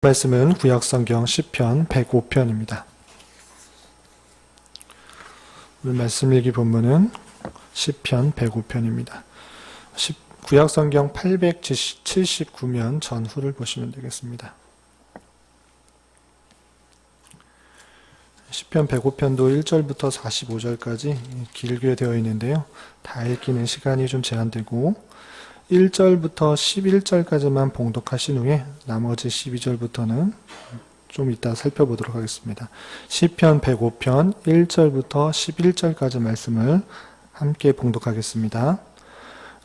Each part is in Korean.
말씀은 구약성경 시편 105편입니다. 오늘 말씀 일기 본문은 시편 105편입니다. 구약성경 879면 전후를 보시면 되겠습니다. 시편 105편도 1절부터 45절까지 길게 되어 있는데요. 다 읽기는 시간이 좀 제한되고 1절부터 11절까지만 봉독하신 후에 나머지 12절부터는 좀 이따 살펴보도록 하겠습니다. 시편 105편 1절부터 11절까지 말씀을 함께 봉독하겠습니다.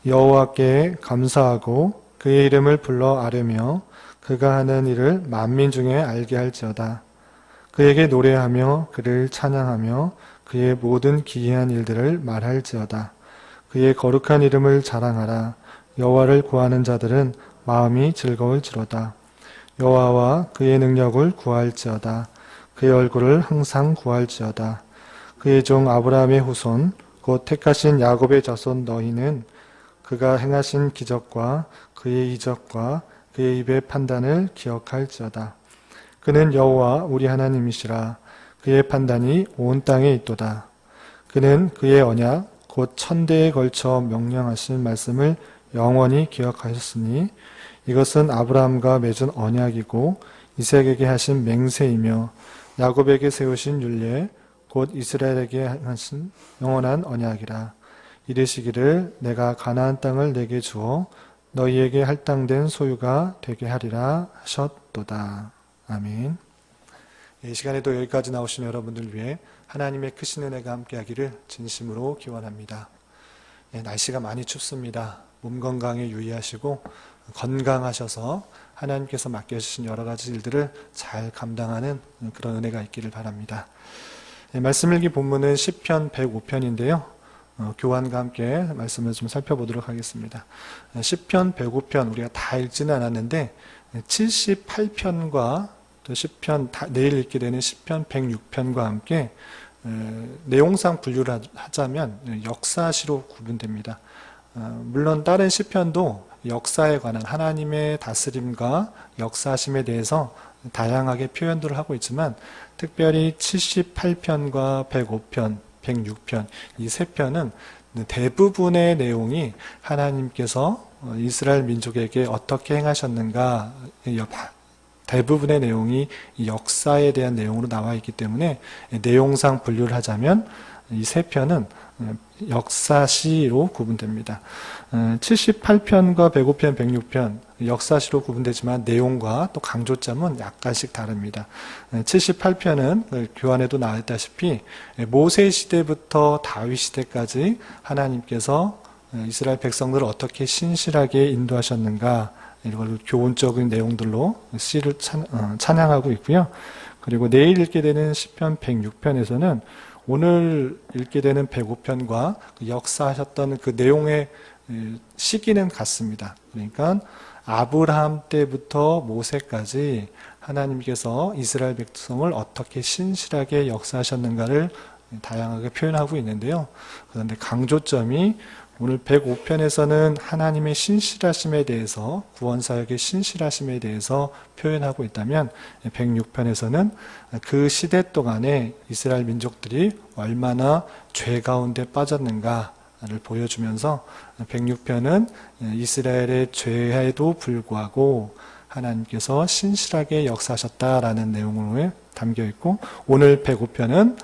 여호와께 감사하고 그의 이름을 불러 아뢰며 그가 하는 일을 만민 중에 알게 할지어다. 그에게 노래하며 그를 찬양하며 그의 모든 기이한 일들을 말할지어다. 그의 거룩한 이름을 자랑하라. 여호와를 구하는 자들은 마음이 즐거울지로다. 여호와와 그의 능력을 구할지어다. 그의 얼굴을 항상 구할지어다. 그의 종 아브라함의 후손 곧 택하신 야곱의 자손 너희는 그가 행하신 기적과 그의 이적과 그의 입의 판단을 기억할지어다. 그는 여호와 우리 하나님이시라. 그의 판단이 온 땅에 있도다. 그는 그의 언약 곧 천대에 걸쳐 명령하신 말씀을 영원히 기억하셨으니 이것은 아브라함과 맺은 언약이고 이삭에게 하신 맹세이며 야곱에게 세우신 율례 곧 이스라엘에게 하신 영원한 언약이라. 이르시기를 내가 가나안 땅을 내게 주어 너희에게 할당된 소유가 되게 하리라 하셨도다. 아멘. 이 시간에도 여기까지 나오신 여러분들 위해 하나님의 크신 은혜가 함께하기를 진심으로 기원합니다. 날씨가 많이 춥습니다. 몸 건강에 유의하시고 건강하셔서 하나님께서 맡겨주신 여러 가지 일들을 잘 감당하는 그런 은혜가 있기를 바랍니다. 말씀 일기 본문은 시편 105편인데요. 교환과 함께 말씀을 좀 살펴보도록 하겠습니다. 시편 105편 우리가 다 읽지는 않았는데 78편과 또 시편 내일 읽게 되는 시편 106편과 함께 내용상 분류를 하자면 역사시로 구분됩니다. 물론 다른 시편도 역사에 관한 하나님의 다스림과 역사심에 대해서 다양하게 표현들을 하고 있지만 특별히 78편과 105편, 106편 이 세 편은 대부분의 내용이 하나님께서 이스라엘 민족에게 어떻게 행하셨는가 대부분의 내용이 역사에 대한 내용으로 나와 있기 때문에 내용상 분류를 하자면 이 세 편은 역사시로 구분됩니다. 78편과 105편, 106편 역사시로 구분되지만 내용과 또 강조점은 약간씩 다릅니다. 78편은 교환에도 나왔다시피 모세 시대부터 다윗 시대까지 하나님께서 이스라엘 백성들을 어떻게 신실하게 인도하셨는가 이걸 교훈적인 내용들로 시를 찬양하고 있고요. 그리고 내일 읽게 되는 시편 106편에서는 오늘 읽게 되는 105편과 역사하셨던 그 내용의 시기는 같습니다. 그러니까 아브라함 때부터 모세까지 하나님께서 이스라엘 백성을 어떻게 신실하게 역사하셨는가를 다양하게 표현하고 있는데요. 그런데 강조점이 오늘 105편에서는 하나님의 신실하심에 대해서 구원사역의 신실하심에 대해서 표현하고 있다면 106편에서는 그 시대 동안에 이스라엘 민족들이 얼마나 죄 가운데 빠졌는가를 보여주면서 106편은 이스라엘의 죄에도 불구하고 하나님께서 신실하게 역사하셨다라는 내용으로 담겨 있고 오늘 105편은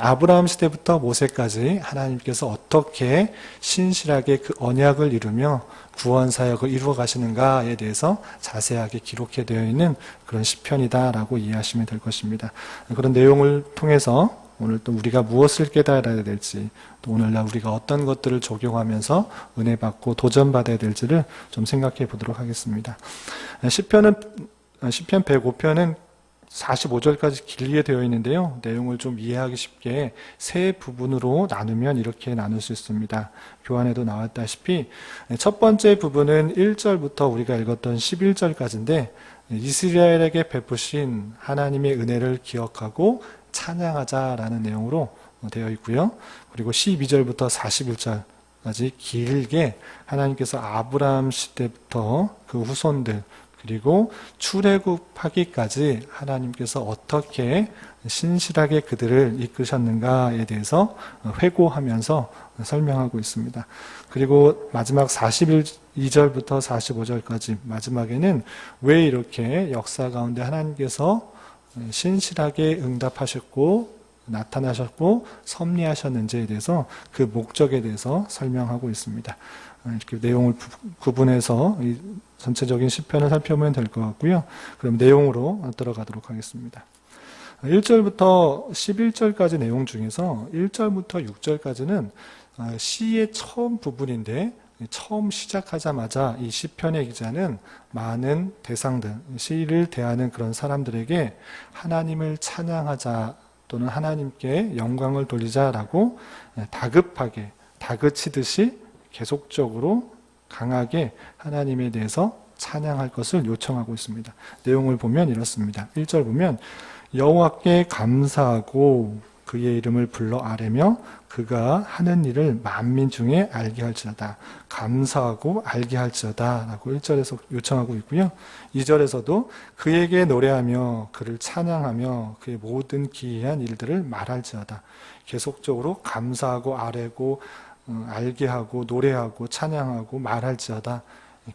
아브라함 시대부터 모세까지 하나님께서 어떻게 신실하게 그 언약을 이루며 구원 사역을 이루어 가시는가에 대해서 자세하게 기록해 되어 있는 그런 시편이다라고 이해하시면 될 것입니다. 그런 내용을 통해서 오늘 또 우리가 무엇을 깨달아야 될지 또 오늘날 우리가 어떤 것들을 적용하면서 은혜 받고 도전받아야 될지를 좀 생각해 보도록 하겠습니다. 시편 105편은 45절까지 길게 되어 있는데요. 내용을 좀 이해하기 쉽게 세 부분으로 나누면 이렇게 나눌 수 있습니다. 교환에도 나왔다시피 첫 번째 부분은 1절부터 우리가 읽었던 11절까지인데 이스라엘에게 베푸신 하나님의 은혜를 기억하고 찬양하자라는 내용으로 되어 있고요. 그리고 12절부터 41절까지 길게 하나님께서 아브라함 시대부터 그 후손들 그리고 출애굽하기까지 하나님께서 어떻게 신실하게 그들을 이끄셨는가에 대해서 회고하면서 설명하고 있습니다. 그리고 마지막 42절부터 45절까지 마지막에는 왜 이렇게 역사 가운데 하나님께서 신실하게 응답하셨고 나타나셨고 섭리하셨는지에 대해서 그 목적에 대해서 설명하고 있습니다. 이렇게 내용을 구분해서 이 전체적인 시편을 살펴보면 될 것 같고요. 그럼 내용으로 들어가도록 하겠습니다. 1절부터 11절까지 내용 중에서 1절부터 6절까지는 시의 처음 부분인데 처음 시작하자마자 이 시편의 기자는 많은 대상들, 시를 대하는 그런 사람들에게 하나님을 찬양하자 또는 하나님께 영광을 돌리자라고 다급하게 다그치듯이 계속적으로 강하게 하나님에 대해서 찬양할 것을 요청하고 있습니다. 내용을 보면 이렇습니다. 1절 보면 여호와께 감사하고 그의 이름을 불러 아뢰며 그가 하는 일을 만민 중에 알게 할지어다. 감사하고 알게 할지어다 라고 1절에서 요청하고 있고요. 2절에서도 그에게 노래하며 그를 찬양하며 그의 모든 기이한 일들을 말할지어다. 계속적으로 감사하고 아뢰고 알게 하고 노래하고 찬양하고 말할지어다.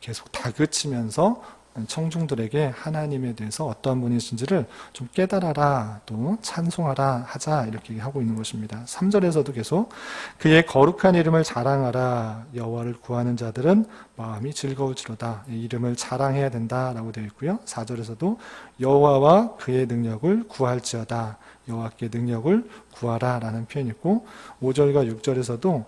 계속 다그치면서 청중들에게 하나님에 대해서 어떠한 분이신지를 좀 깨달아라 또 찬송하라 하자 이렇게 하고 있는 것입니다. 3절에서도 계속 그의 거룩한 이름을 자랑하라. 여호와를 구하는 자들은 마음이 즐거울지로다. 이 이름을 자랑해야 된다라고 되어 있고요. 4절에서도 여호와와 그의 능력을 구할지어다. 여호와께 능력을 구하라 라는 표현이 있고 5절과 6절에서도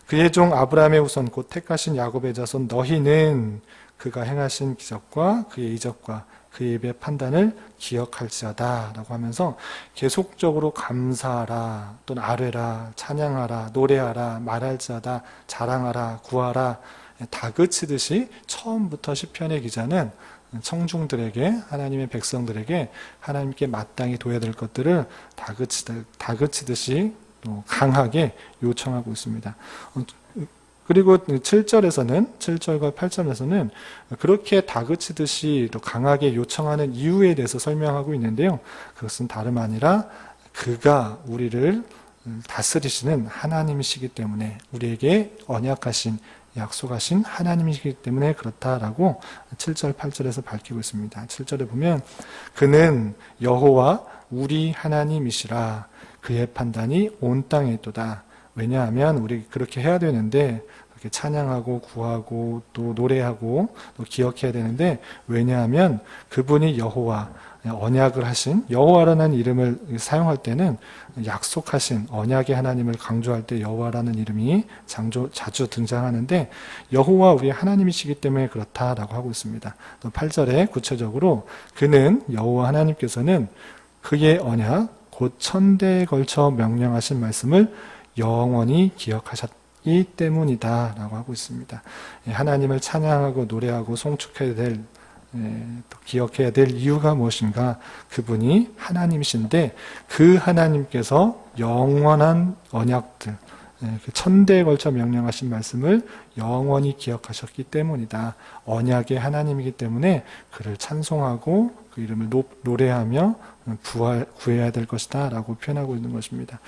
그의 종 아브라함의 후손 곧 택하신 야곱의 자손 너희는 그가 행하신 기적과 그의 이적과 그의 입의 판단을 기억할지어다 라고 하면서 계속적으로 감사하라 또는 아뢰라 찬양하라 노래하라 말할지어다 자랑하라 구하라 다그치듯이 처음부터 시편의 기자는 청중들에게 하나님의 백성들에게 하나님께 마땅히 둬야 될 것들을 다그치듯이 또 강하게 요청하고 있습니다. 그리고 7절과 8절에서는 그렇게 다그치듯이 또 강하게 요청하는 이유에 대해서 설명하고 있는데요. 그것은 다름 아니라 그가 우리를 다스리시는 하나님이시기 때문에 우리에게 언약하신 약속하신 하나님이시기 때문에 그렇다라고 7절 8절에서 밝히고 있습니다. 7절에 보면 그는 여호와 우리 하나님이시라 그의 판단이 온 땅에 있도다. 왜냐하면 우리 그렇게 해야 되는데 그렇게 찬양하고 구하고 또 노래하고 또 기억해야 되는데 왜냐하면 그분이 여호와 언약을 하신 여호와라는 이름을 사용할 때는 약속하신 언약의 하나님을 강조할 때 여호와라는 이름이 자주 등장하는데 여호와 우리 하나님이시기 때문에 그렇다라고 하고 있습니다. 또 8절에 구체적으로 그는 여호와 하나님께서는 그의 언약 곧 천대에 걸쳐 명령하신 말씀을 영원히 기억하셨기 때문이다 라고 하고 있습니다. 하나님을 찬양하고 노래하고 송축해야 될 또 기억해야 될 이유가 무엇인가? 그분이 하나님이신데 그 하나님께서 영원한 언약들 천대에 걸쳐 명령하신 말씀을 영원히 기억하셨기 때문이다. 언약의 하나님이기 때문에 그를 찬송하고 그 이름을 노래하며 구해야 될 것이다 라고 표현하고 있는 것입니다.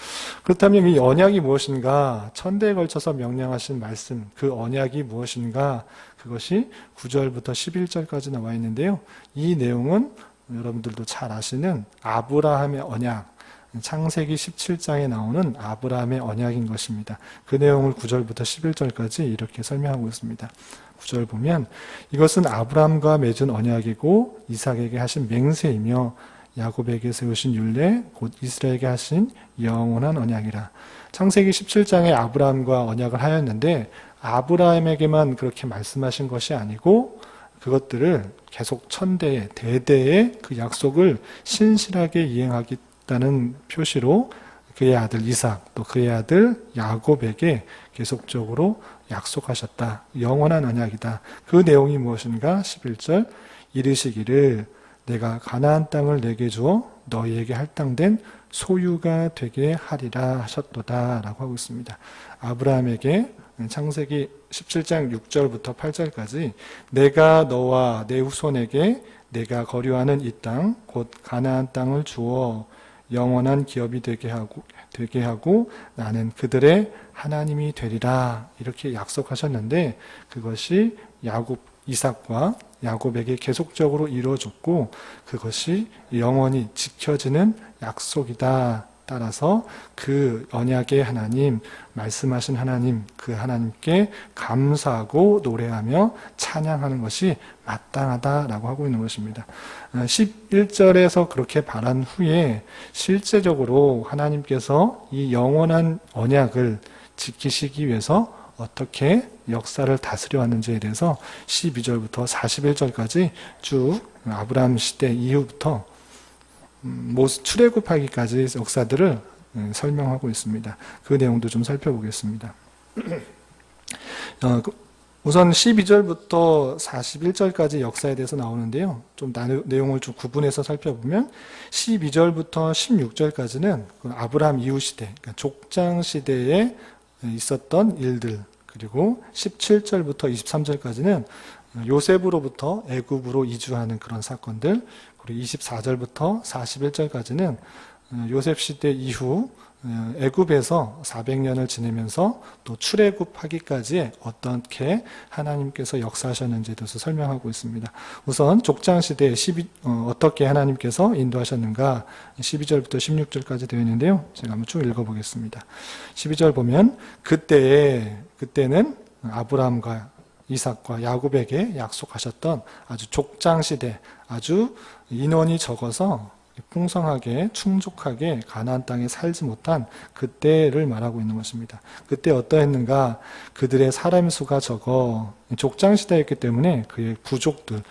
그렇다면 이 언약이 무엇인가? 천대에 걸쳐서 명령하신 말씀, 그 언약이 무엇인가? 그것이 9절부터 11절까지 나와 있는데요. 이 내용은 여러분들도 잘 아시는 아브라함의 언약, 창세기 17장에 나오는 아브라함의 언약인 것입니다. 그 내용을 9절부터 11절까지 이렇게 설명하고 있습니다. 9절 보면 이것은 아브라함과 맺은 언약이고 이삭에게 하신 맹세이며 야곱에게 세우신 율례 곧 이스라엘에게 하신 영원한 언약이라. 창세기 17장에 아브라함과 언약을 하였는데 아브라함에게만 그렇게 말씀하신 것이 아니고 그것들을 계속 천대에 대대에 그 약속을 신실하게 이행하겠다는 표시로 그의 아들 이삭 또 그의 아들 야곱에게 계속적으로 약속하셨다. 영원한 언약이다. 그 내용이 무엇인가? 11절 이르시기를 내가 가나안 땅을 내게 주어 너희에게 할당된 소유가 되게 하리라 하셨도다 라고 하고 있습니다. 아브라함에게 창세기 17장 6절부터 8절까지 내가 너와 내 후손에게 내가 거류하는 이 땅 곧 가나안 땅을 주어 영원한 기업이 되게 하고 나는 그들의 하나님이 되리라 이렇게 약속하셨는데 그것이 이삭과 야곱에게 계속적으로 이루어졌고 그것이 영원히 지켜지는 약속이다. 따라서 그 언약의 하나님, 말씀하신 하나님, 그 하나님께 감사하고 노래하며 찬양하는 것이 마땅하다라고 하고 있는 것입니다. 11절에서 그렇게 말한 후에 실제적으로 하나님께서 이 영원한 언약을 지키시기 위해서 어떻게 역사를 다스려 왔는지에 대해서 12절부터 41절까지 쭉 아브라함 시대 이후부터 출애굽하기까지 역사들을 설명하고 있습니다. 그 내용도 좀 살펴보겠습니다. 우선 12절부터 41절까지 역사에 대해서 나오는데요. 좀 내용을 좀 구분해서 살펴보면 12절부터 16절까지는 아브라함 이후 시대, 그러니까 족장 시대에 있었던 일들, 그리고 17절부터 23절까지는 요셉으로부터 애굽으로 이주하는 그런 사건들, 그리고 24절부터 41절까지는 요셉 시대 이후 애굽에서 400년을 지내면서 또 출애굽하기까지 어떻게 하나님께서 역사하셨는지에 대해서 설명하고 있습니다. 우선 족장 시대에 어떻게 하나님께서 인도하셨는가 12절부터 16절까지 되어 있는데요. 제가 한번 쭉 읽어보겠습니다. 12절 보면 그때는 아브라함과 이삭과 야곱에게 약속하셨던 아주 족장 시대, 아주 인원이 적어서 풍성하게 충족하게 가나안 땅에 살지 못한 그때를 말하고 있는 것입니다. 그때 어떠했는가? 그들의 사람 수가 적어 족장 시대였기 때문에 그의 부족들,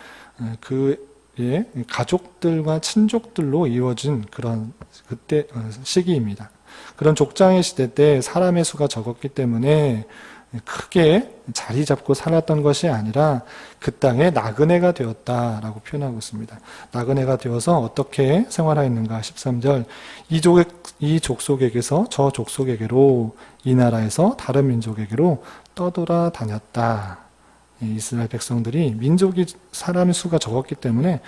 그의 가족들과 친족들로 이루어진 그런 그때 시기입니다. 그런 족장의 시대 때 사람의 수가 적었기 때문에 크게 자리 잡고 살았던 것이 아니라 그 땅에 나그네가 되었다라고 표현하고 있습니다. 나그네가 되어서 어떻게 생활하였는가 13절 이 족속에게서 저 족속에게로 이 나라에서 다른 민족에게로 떠돌아 다녔다. 이스라엘 백성들이 민족이 사람의 수가 적었기 때문에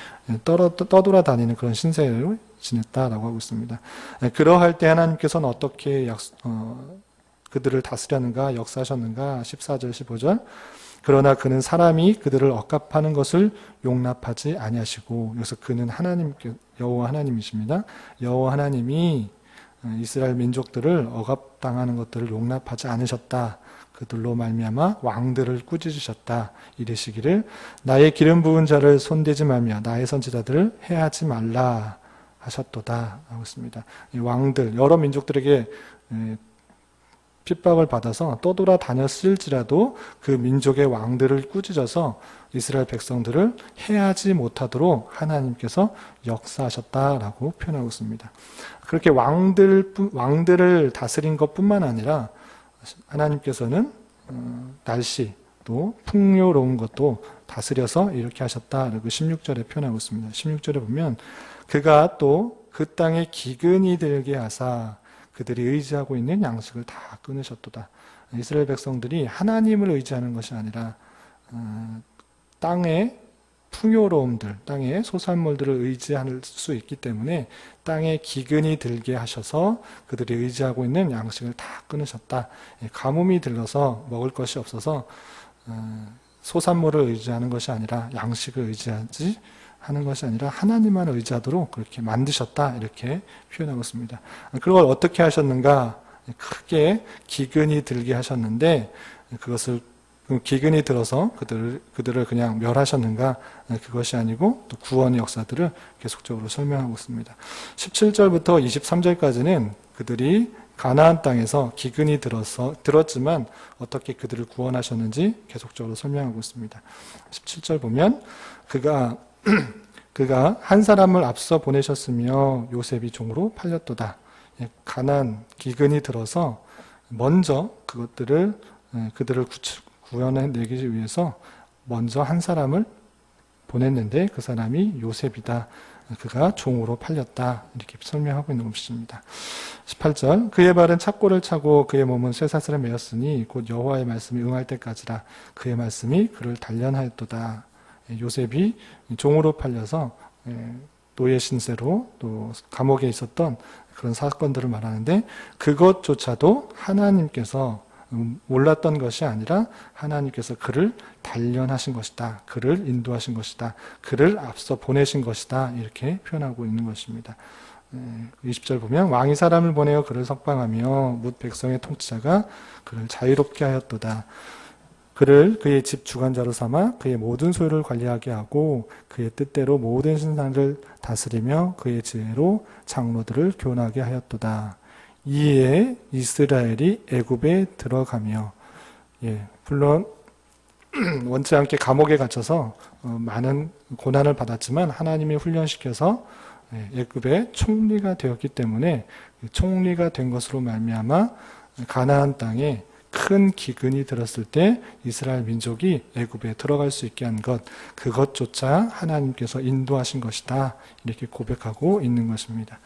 떠돌아 다니는 그런 신세를 지냈다라고 하고 있습니다. 그러할 때 하나님께서는 어떻게 그들을 다스렸는가 역사하셨는가 14절 15절 그러나 그는 사람이 그들을 억압하는 것을 용납하지 아니하시고 여기서 그는 여호와 하나님이십니다. 여호와 하나님이 이스라엘 민족들을 억압당하는 것들을 용납하지 않으셨다. 그들로 말미암아 왕들을 꾸짖으셨다. 이르시기를 나의 기름 부은 자를 손대지 말며 나의 선지자들을 해하지 말라 하셨도다 하고 있습니다. 이 왕들 여러 민족들에게 핍박을 받아서 떠돌아 다녔을지라도 그 민족의 왕들을 꾸짖어서 이스라엘 백성들을 해하지 못하도록 하나님께서 역사하셨다라고 표현하고 있습니다. 그렇게 왕들을 다스린 것뿐만 아니라 하나님께서는 날씨 또 풍요로운 것도 다스려서 이렇게 하셨다라고 16절에 표현하고 있습니다. 16절에 보면 그가 또 그 땅에 기근이 들게 하사 그들이 의지하고 있는 양식을 다 끊으셨도다. 이스라엘 백성들이 하나님을 의지하는 것이 아니라 땅의 풍요로움들, 땅의 소산물들을 의지할 수 있기 때문에 땅에 기근이 들게 하셔서 그들이 의지하고 있는 양식을 다 끊으셨다. 가뭄이 들러서 먹을 것이 없어서 소산물을 의지하는 것이 아니라 양식을 의지하지 하는 것이 아니라 하나님만 의지하도록 그렇게 만드셨다 이렇게 표현하고 있습니다. 그걸 어떻게 하셨는가? 크게 기근이 들게 하셨는데 그것을 기근이 들어서 그들을 그냥 멸하셨는가? 그것이 아니고 또 구원의 역사들을 계속적으로 설명하고 있습니다. 17절부터 23절까지는 그들이 가나안 땅에서 기근이 들었지만 어떻게 그들을 구원하셨는지 계속적으로 설명하고 있습니다. 17절 보면 그가 한 사람을 앞서 보내셨으며 요셉이 종으로 팔렸도다. 가난 기근이 들어서 먼저 그들을 구원해내기 위해서 먼저 한 사람을 보냈는데 그 사람이 요셉이다. 그가 종으로 팔렸다. 이렇게 설명하고 있는 것입니다. 18절 그의 발은 착고를 차고 그의 몸은 쇠사슬에 매였으니 곧 여호와의 말씀이 응할 때까지라. 그의 말씀이 그를 단련하였도다. 요셉이 종으로 팔려서 노예 신세로 또 감옥에 있었던 그런 사건들을 말하는데 그것조차도 하나님께서 몰랐던 것이 아니라 하나님께서 그를 단련하신 것이다. 그를 인도하신 것이다. 그를 앞서 보내신 것이다. 이렇게 표현하고 있는 것입니다. 20절 보면 왕이 사람을 보내어 그를 석방하며 뭇 백성의 통치자가 그를 자유롭게 하였도다. 그를 그의 집 주관자로 삼아 그의 모든 소유를 관리하게 하고 그의 뜻대로 모든 신상을 다스리며 그의 지혜로 장로들을 교훈하게 하였도다. 이에 이스라엘이 애굽에 들어가며 물론 원치 않게 감옥에 갇혀서 많은 고난을 받았지만 하나님이 훈련시켜서 애굽의 총리가 되었기 때문에 총리가 된 것으로 말미암아 가나안 땅에 큰 기근이 들었을 때 이스라엘 민족이 애굽에 들어갈 수 있게 한 것, 그것조차 하나님께서 인도하신 것이다. 이렇게 고백하고 있는 것입니다.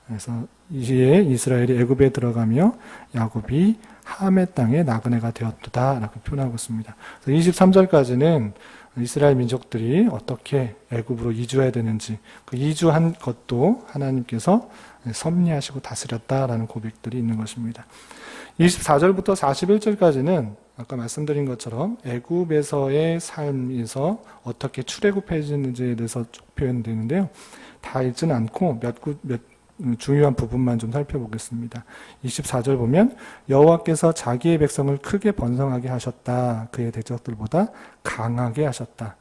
그래서 이에 이스라엘이 애굽에 들어가며 야곱이 함의 땅에 나그네가 되었다 라고 표현하고 있습니다. 23절까지는 이스라엘 민족들이 어떻게 애굽으로 이주해야 되는지 그 이주한 것도 하나님께서 섭리하시고 다스렸다라는 고백들이 있는 것입니다. 24절부터 41절까지는 아까 말씀드린 것처럼 애굽에서의 삶에서 어떻게 출애굽해지는지에 대해서 쭉 표현되는데요. 다 읽지는 않고 몇 중요한 부분만 좀 살펴보겠습니다. 24절 보면 여호와께서 자기의 백성을 크게 번성하게 하셨다. 그의 대적들보다 강하게 하셨다.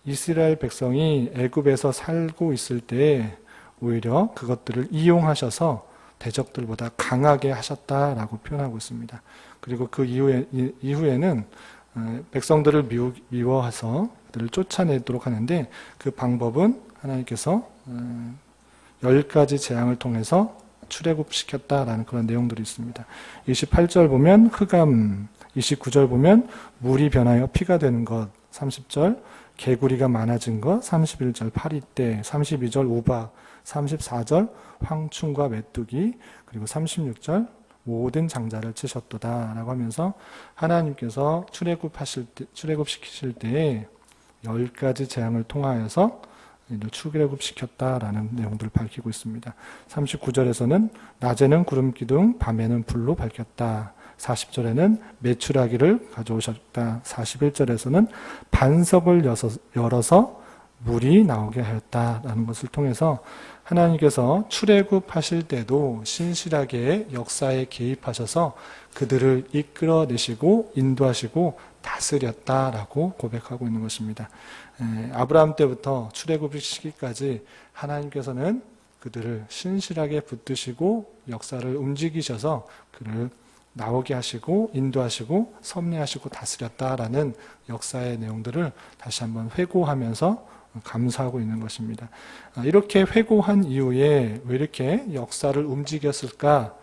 이스라엘 백성이 애굽에서 살고 있을 때 오히려 그것들을 이용하셔서 대적들보다 강하게 하셨다라고 표현하고 있습니다. 그리고 그 이후에는 백성들을 미워해서 그들을 쫓아내도록 하는데 그 방법은 하나님께서 10가지 재앙을 통해서 출애굽시켰다라는 그런 내용들이 있습니다. 28절 보면 흑암, 29절 보면 물이 변하여 피가 되는 것, 30절 개구리가 많아진 것, 31절 파리떼, 32절 우박, 34절 황충과 메뚜기, 그리고 36절 모든 장자를 치셨도다 라고 하면서 하나님께서 출애굽시키실 때에 10가지 재앙을 통하여서 출애굽시켰다라는 내용들을 밝히고 있습니다. 39절에서는 낮에는 구름 기둥, 밤에는 불로 밝혔다. 40절에는 메추라기를 가져오셨다. 41절에서는 반석을 열어서 물이 나오게 하였다라는 것을 통해서 하나님께서 출애굽하실 때도 신실하게 역사에 개입하셔서 그들을 이끌어내시고 인도하시고 다스렸다라고 고백하고 있는 것입니다. 아브라함 때부터 출애굽 시기까지 하나님께서는 그들을 신실하게 붙드시고 역사를 움직이셔서 그를 나오게 하시고 인도하시고 섭리하시고 다스렸다라는 역사의 내용들을 다시 한번 회고하면서 감사하고 있는 것입니다. 이렇게 회고한 이후에 왜 이렇게 역사를 움직였을까?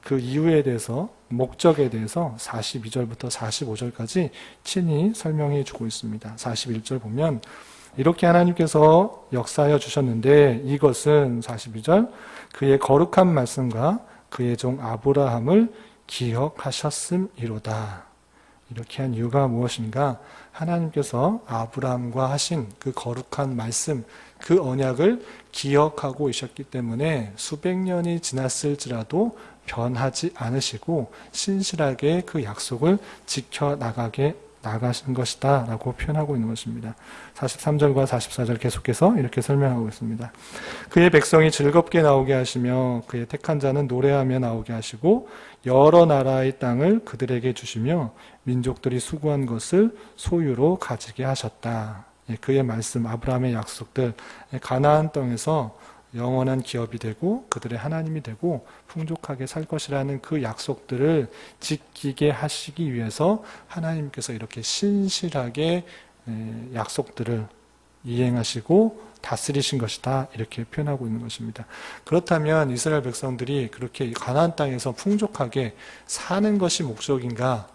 그 이유에 대해서 목적에 대해서 42절부터 45절까지 친히 설명해 주고 있습니다. 41절 보면 이렇게 하나님께서 역사하여 주셨는데 이것은 42절 그의 거룩한 말씀과 그의 종 아브라함을 기억하셨음이로다. 이렇게 한 이유가 무엇인가? 하나님께서 아브라함과 하신 그 거룩한 말씀, 그 언약을 기억하고 있었기 때문에 수백 년이 지났을지라도 변하지 않으시고 신실하게 그 약속을 나가신 것이다 라고 표현하고 있는 것입니다. 43절과 44절 계속해서 이렇게 설명하고 있습니다. 그의 백성이 즐겁게 나오게 하시며 그의 택한 자는 노래하며 나오게 하시고 여러 나라의 땅을 그들에게 주시며 민족들이 수고한 것을 소유로 가지게 하셨다. 그의 말씀, 아브라함의 약속들, 가나안 땅에서 영원한 기업이 되고 그들의 하나님이 되고 풍족하게 살 것이라는 그 약속들을 지키게 하시기 위해서 하나님께서 이렇게 신실하게 약속들을 이행하시고 다스리신 것이다 이렇게 표현하고 있는 것입니다. 그렇다면 이스라엘 백성들이 그렇게 가나안 땅에서 풍족하게 사는 것이 목적인가?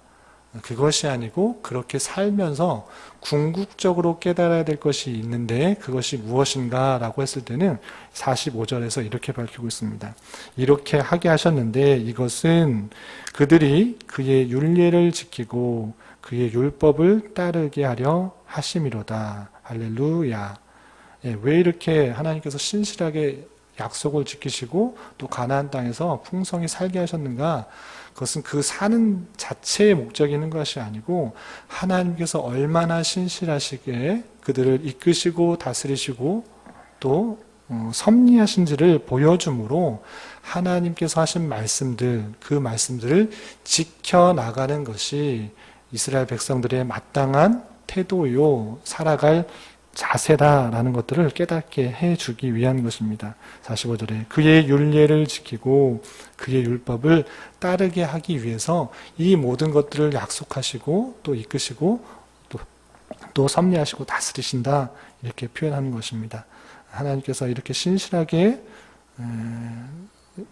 그것이 아니고 그렇게 살면서 궁극적으로 깨달아야 될 것이 있는데 그것이 무엇인가 라고 했을 때는 45절에서 이렇게 밝히고 있습니다. 이렇게 하게 하셨는데 이것은 그들이 그의 율례를 지키고 그의 율법을 따르게 하려 하심이로다. 할렐루야. 왜 이렇게 하나님께서 신실하게 약속을 지키시고 또 가나안 땅에서 풍성히 살게 하셨는가? 그것은 그 사는 자체의 목적이 있는 것이 아니고 하나님께서 얼마나 신실하시게 그들을 이끄시고 다스리시고 또 섭리하신지를 보여줌으로 하나님께서 하신 말씀들, 그 말씀들을 지켜나가는 것이 이스라엘 백성들의 마땅한 태도요, 살아갈 자세다라는 것들을 깨닫게 해주기 위한 것입니다. 45절에 그의 율례를 지키고 그의 율법을 따르게 하기 위해서 이 모든 것들을 약속하시고 또 이끄시고 또 섭리하시고 다스리신다 이렇게 표현하는 것입니다. 하나님께서 이렇게 신실하게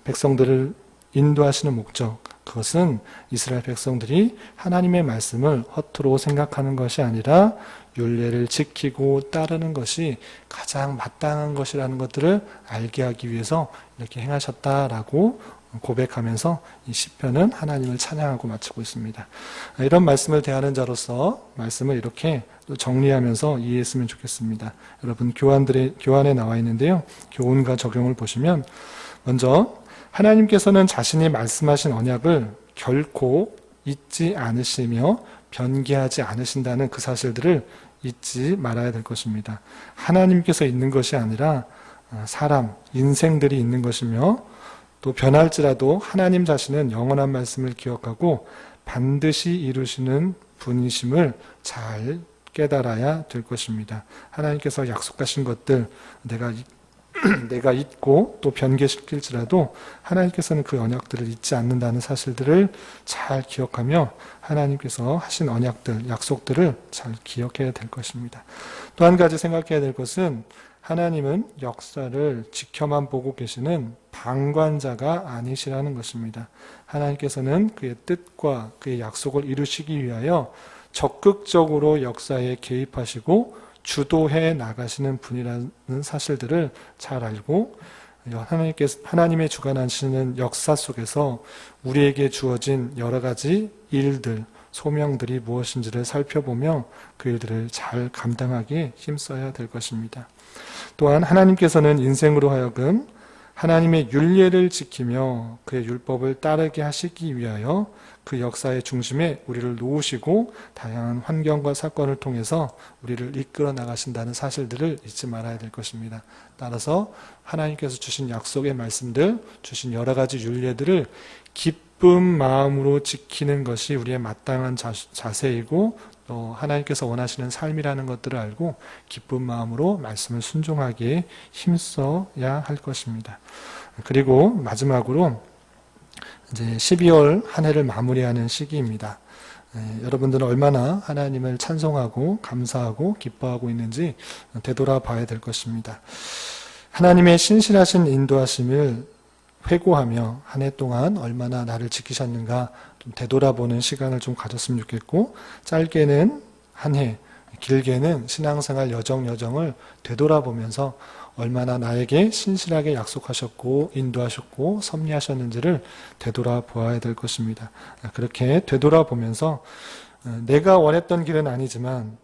백성들을 인도하시는 목적, 그것은 이스라엘 백성들이 하나님의 말씀을 허투루 생각하는 것이 아니라 율례를 지키고 따르는 것이 가장 마땅한 것이라는 것들을 알게 하기 위해서 이렇게 행하셨다라고 고백하면서 이 시편은 하나님을 찬양하고 마치고 있습니다. 이런 말씀을 대하는 자로서 말씀을 이렇게 또 정리하면서 이해했으면 좋겠습니다. 여러분 교환에 나와 있는데요. 교훈과 적용을 보시면 먼저 하나님께서는 자신이 말씀하신 언약을 결코 잊지 않으시며 변개하지 않으신다는 그 사실들을 잊지 말아야 될 것입니다. 하나님께서 있는 것이 아니라 사람, 인생들이 있는 것이며 또 변할지라도 하나님 자신은 영원한 말씀을 기억하고 반드시 이루시는 분이심을 잘 깨달아야 될 것입니다. 하나님께서 약속하신 것들 내가 잊고 또 변개시킬지라도 하나님께서는 그 언약들을 잊지 않는다는 사실들을 잘 기억하며 하나님께서 하신 언약들, 약속들을 잘 기억해야 될 것입니다. 또 한 가지 생각해야 될 것은 하나님은 역사를 지켜만 보고 계시는 방관자가 아니시라는 것입니다. 하나님께서는 그의 뜻과 그의 약속을 이루시기 위하여 적극적으로 역사에 개입하시고 주도해 나가시는 분이라는 사실들을 잘 알고 하나님의 주관하시는 역사 속에서 우리에게 주어진 여러 가지 일들, 소명들이 무엇인지를 살펴보며 그 일들을 잘 감당하기에 힘써야 될 것입니다. 또한 하나님께서는 인생으로 하여금 하나님의 율례를 지키며 그의 율법을 따르게 하시기 위하여 그 역사의 중심에 우리를 놓으시고 다양한 환경과 사건을 통해서 우리를 이끌어 나가신다는 사실들을 잊지 말아야 될 것입니다. 따라서 하나님께서 주신 약속의 말씀들, 주신 여러 가지 율례들을 기쁜 마음으로 지키는 것이 우리의 마땅한 자세이고 또 하나님께서 원하시는 삶이라는 것들을 알고 기쁜 마음으로 말씀을 순종하기에 힘써야 할 것입니다. 그리고 마지막으로 이제 12월 한 해를 마무리하는 시기입니다. 여러분들은 얼마나 하나님을 찬송하고 감사하고 기뻐하고 있는지 되돌아봐야 될 것입니다. 하나님의 신실하신 인도하심을 회고하며 한 해 동안 얼마나 나를 지키셨는가 좀 되돌아보는 시간을 좀 가졌으면 좋겠고, 짧게는 한 해, 길게는 신앙생활 여정을 되돌아보면서 얼마나 나에게 신실하게 약속하셨고 인도하셨고 섭리하셨는지를 되돌아보아야 될 것입니다. 그렇게 되돌아보면서 내가 원했던 길은 아니지만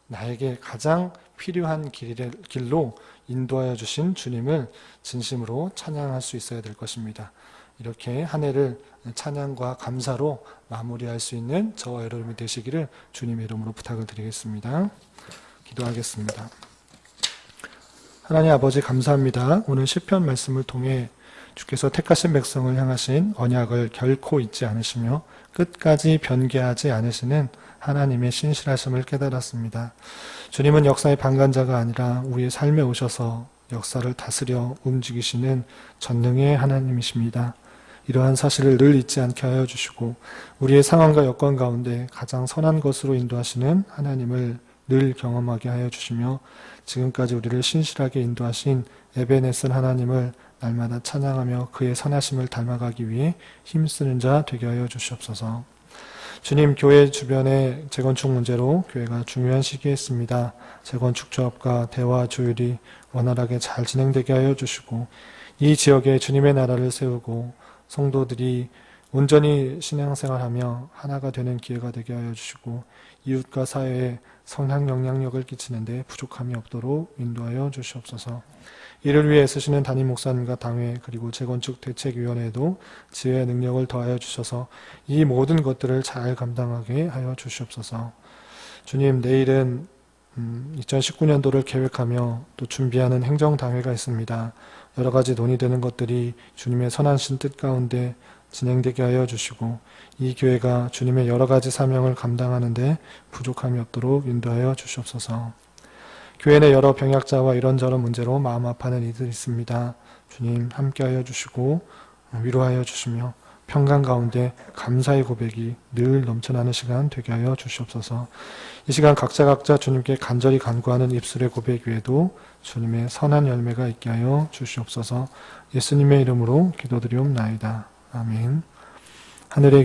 나에게 가장 필요한 길로 인도하여 주신 주님을 진심으로 찬양할 수 있어야 될 것입니다. 이렇게 한 해를 찬양과 감사로 마무리할 수 있는 저와 여러분이 되시기를 주님의 이름으로 부탁을 드리겠습니다. 기도하겠습니다. 하나님 아버지 감사합니다. 오늘 시편 말씀을 통해 주께서 택하신 백성을 향하신 언약을 결코 잊지 않으시며 끝까지 변개하지 않으시는 하나님의 신실하심을 깨달았습니다. 주님은 역사의 방관자가 아니라 우리의 삶에 오셔서 역사를 다스려 움직이시는 전능의 하나님이십니다. 이러한 사실을 늘 잊지 않게 하여 주시고 우리의 상황과 여건 가운데 가장 선한 것으로 인도하시는 하나님을 늘 경험하게 하여 주시며 지금까지 우리를 신실하게 인도하신 에베네셀 하나님을 날마다 찬양하며 그의 선하심을 닮아가기 위해 힘쓰는 자 되게 하여 주시옵소서. 주님, 교회 주변의 재건축 문제로 교회가 중요한 시기에 있습니다. 재건축 조합과 대화 조율이 원활하게 잘 진행되게 하여 주시고 이 지역에 주님의 나라를 세우고 성도들이 온전히 신앙생활하며 하나가 되는 기회가 되게 하여 주시고 이웃과 사회에 선한 영향력을 끼치는 데 부족함이 없도록 인도하여 주시옵소서. 이를 위해 애쓰시는 담임 목사님과 당회 그리고 재건축 대책위원회에도 지혜의 능력을 더하여 주셔서 이 모든 것들을 잘 감당하게 하여 주시옵소서. 주님, 내일은 2019년도를 계획하며 또 준비하는 행정당회가 있습니다. 여러 가지 논의되는 것들이 주님의 선하신 뜻 가운데 진행되게 하여 주시고 이 교회가 주님의 여러 가지 사명을 감당하는데 부족함이 없도록 인도하여 주시옵소서. 교회 내 여러 병약자와 이런저런 문제로 마음 아파하는 이들이 있습니다. 주님 함께하여 주시고 위로하여 주시며 평강 가운데 감사의 고백이 늘 넘쳐나는 시간 되게 하여 주시옵소서. 이 시간 각자 주님께 간절히 간구하는 입술의 고백 위에도 주님의 선한 열매가 있게 하여 주시옵소서. 예수님의 이름으로 기도드리옵나이다. 아멘. 하늘에